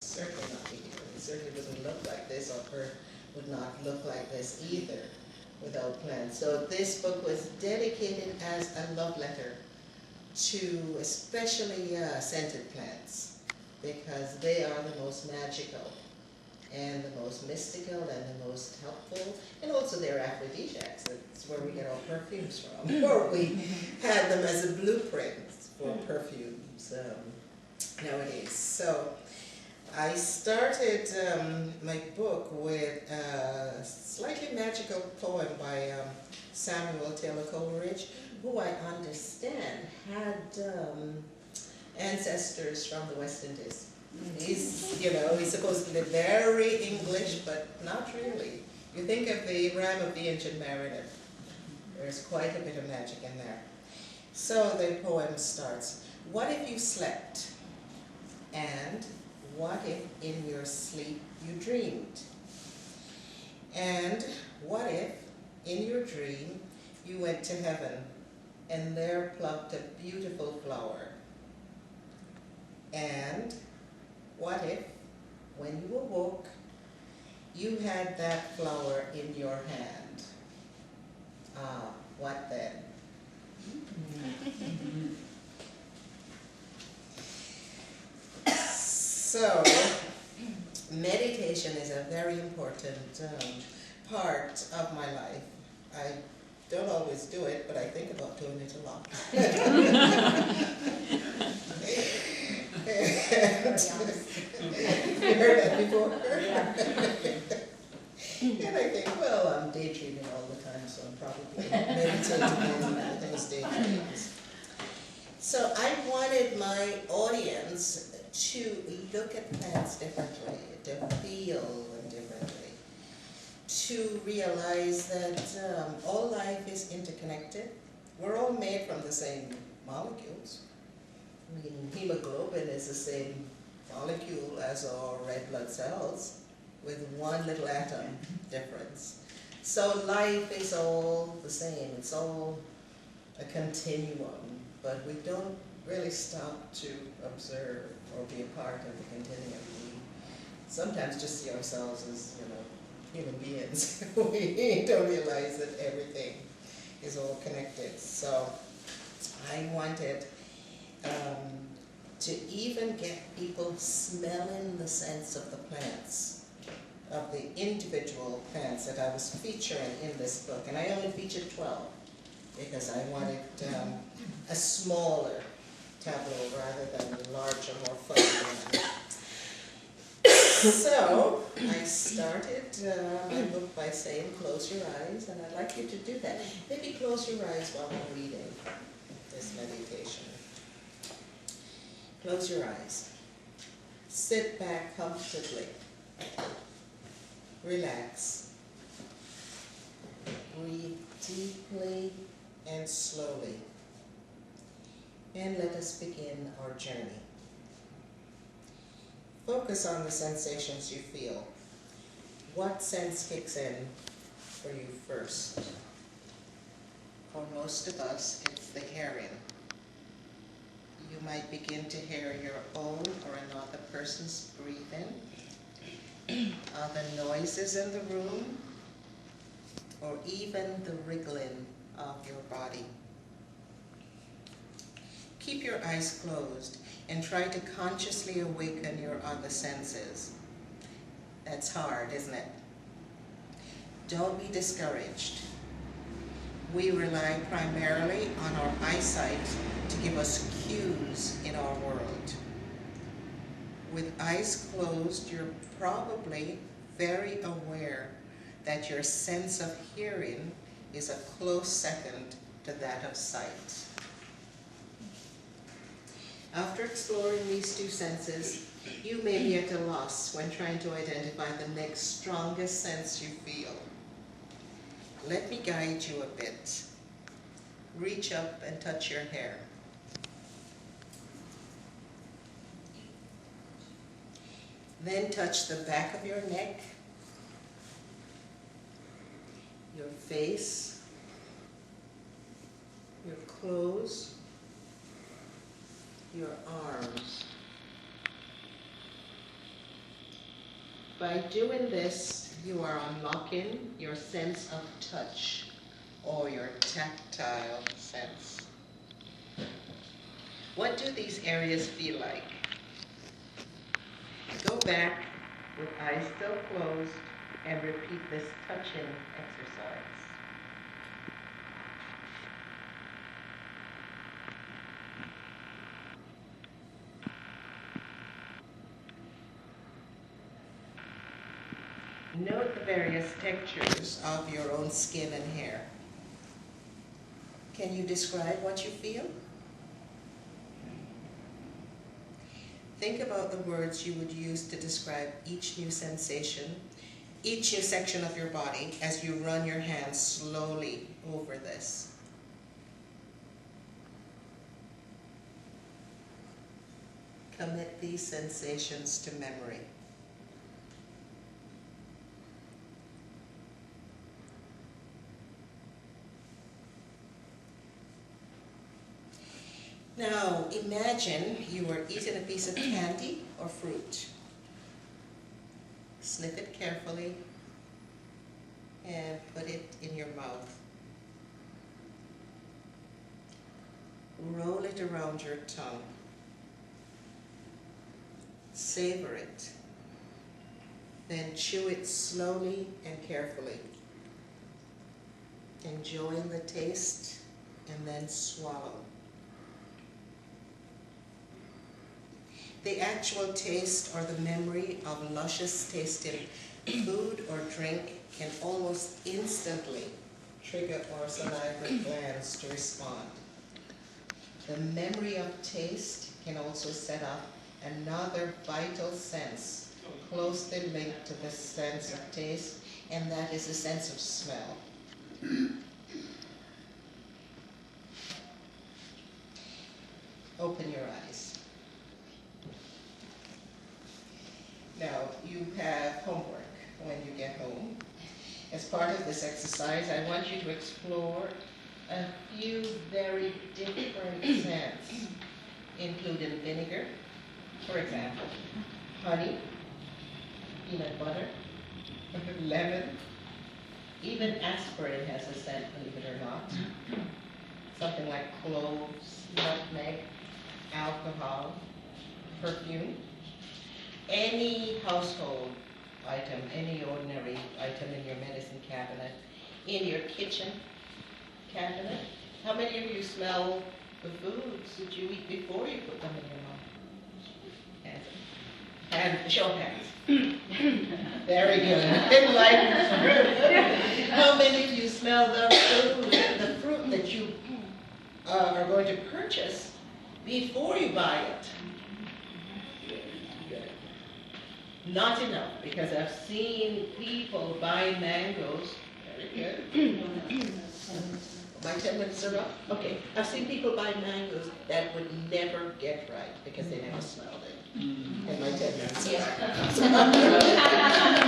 Certainly not be here. It certainly doesn't look like this, or Earth would not look like this either without plants. So this book was dedicated as a love letter to especially scented plants, because they are the most magical and the most mystical and the most helpful, and also they're aphrodisiacs. That's where we get our perfumes from, or we had them as a blueprint for perfumes nowadays. So I started my book with a slightly magical poem by Samuel Taylor Coleridge, who I understand had ancestors from the West Indies. He's, he's supposed to be very English, but not really. You think of the Ram of the Ancient Mariner. There's quite a bit of magic in there. So the poem starts, what if you slept? And what if in your sleep you dreamed? And what if in your dream you went to heaven and there plucked a beautiful flower? And what if, when you awoke, you had that flower in your hand? Ah, what then? So, meditation is a very important part of my life. I don't always do it, but I think about doing it a lot. You heard that before? And I think, well, I'm daydreaming all the time, so I'm probably meditating on those daydreams. So I wanted my audience to look at plants differently, to feel them differently, to realize that all life is interconnected. We're all made from the same molecules. I mean, hemoglobin is the same molecule as our red blood cells, with one little atom difference. So life is all the same. It's all a continuum, but we don't really stop to observe or be a part of the continuum. We sometimes just see ourselves as, human beings. We don't realize that everything is all connected. So I wanted to even get people smelling the scents of the plants, of the individual plants that I was featuring in this book. And I only featured 12 because I wanted a smaller tableau rather than a larger, more fun one. So I started my book by saying, close your eyes, and I'd like you to do that. Maybe close your eyes while I'm reading this meditation. Close your eyes. Sit back comfortably. Relax. Breathe deeply and slowly. And let us begin our journey. Focus on the sensations you feel. What sense kicks in for you first? For most of us, it's the hearing. You might begin to hear your own or another person's breathing, other noises in the room, or even the wriggling of your body. Keep your eyes closed and try to consciously awaken your other senses. That's hard, isn't it? Don't be discouraged. We rely primarily on our eyesight to give us cues in our world. With eyes closed, you're probably very aware that your sense of hearing is a close second to that of sight. After exploring these two senses, you may be at a loss when trying to identify the next strongest sense you feel. Let me guide you a bit. Reach up and touch your hair. Then touch the back of your neck, your face, your clothes, your arms, By doing this, you are unlocking your sense of touch or your tactile sense. What do these areas feel like? Go back with eyes still closed and repeat this touching exercise. Note the various textures of your own skin and hair. Can you describe what you feel? Think about the words you would use to describe each new sensation, each new section of your body as you run your hands slowly over this. Commit these sensations to memory. Now, imagine you are eating a piece of candy or fruit. Sniff it carefully and put it in your mouth. Roll it around your tongue. Savor it. Then chew it slowly and carefully. Enjoying the taste and then swallow. The actual taste or the memory of luscious tasting food or drink can almost instantly trigger our salivary glands to respond. The memory of taste can also set up another vital sense closely linked to the sense of taste, and that is the sense of smell. Open your eyes. Now, you have homework when you get home. As part of this exercise, I want you to explore a few very different scents, including vinegar, for example, honey, peanut butter, lemon, even Asbury has a scent, believe it or not. Something like cloves, nutmeg, alcohol, perfume. Any household item, any ordinary item in your medicine cabinet, in your kitchen cabinet. How many of you smell the foods that you eat before you put them in your mouth? And show of hands. Very good. Like, how many of you smell the fruit that you are going to purchase before you buy it? Not enough, because I've seen people buy mangoes. Very good. My 10 minutes are up? Okay. I've seen people buy mangoes that would never get right because they never smelled it. And my 10 minutes are up.